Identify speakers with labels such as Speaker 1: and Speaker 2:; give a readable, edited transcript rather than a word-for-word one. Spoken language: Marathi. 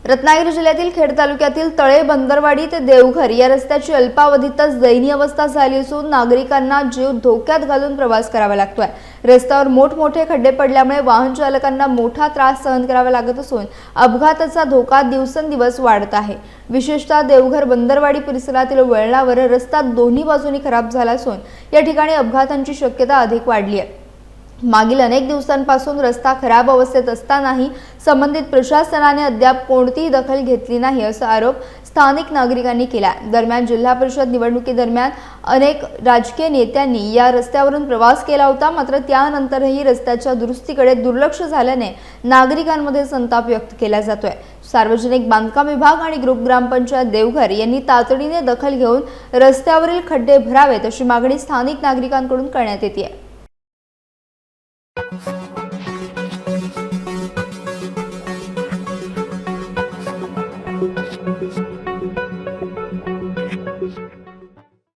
Speaker 1: रत्नागिरी जिल्ह्यातील खेड तालुक्यातील तळे बंदरवाडी ते देवघर या रस्त्याची अल्पावधीतच दयनीय अवस्था झाली असून नागरिकांना जीव धोक्यात घालून प्रवास करावा लागतोय। रस्त्यावर मोठमोठे खड्डे पडल्यामुळे वाहन चालकांना मोठा त्रास सहन करावा लागत असून अपघाताचा धोका दिवसेंदिवस वाढत आहे। विशेषतः देवघर बंदरवाडी परिसरातील वळणावर रस्ता दोन्ही बाजूनी खराब झाला असून या ठिकाणी अपघातांची शक्यता अधिक वाढली आहे। मागील अनेक दिवसांपासून रस्ता खराब अवस्थेत असतानाही संबंधित प्रशासनाने अद्याप कोणतीही दखल घेतली नाही असा आरोप स्थानिक नागरिकांनी केला। दरम्यान जिल्हा परिषद निवडणुकीदरम्यान अनेक राजकीय नेत्यांनी या रस्त्यावरून प्रवास केला होता, मात्र त्यानंतरही रस्त्याच्या दुरुस्तीकडे दुर्लक्ष झाल्याने नागरिकांमध्ये संताप व्यक्त केला जातोय। सार्वजनिक बांधकाम विभाग आणि ग्रुप ग्रामपंचायत देवघर यांनी तातडीने दखल घेऊन रस्त्यावरील खड्डे भरावेत अशी मागणी स्थानिक नागरिकांकडून करण्यात येते।
Speaker 2: Thank you.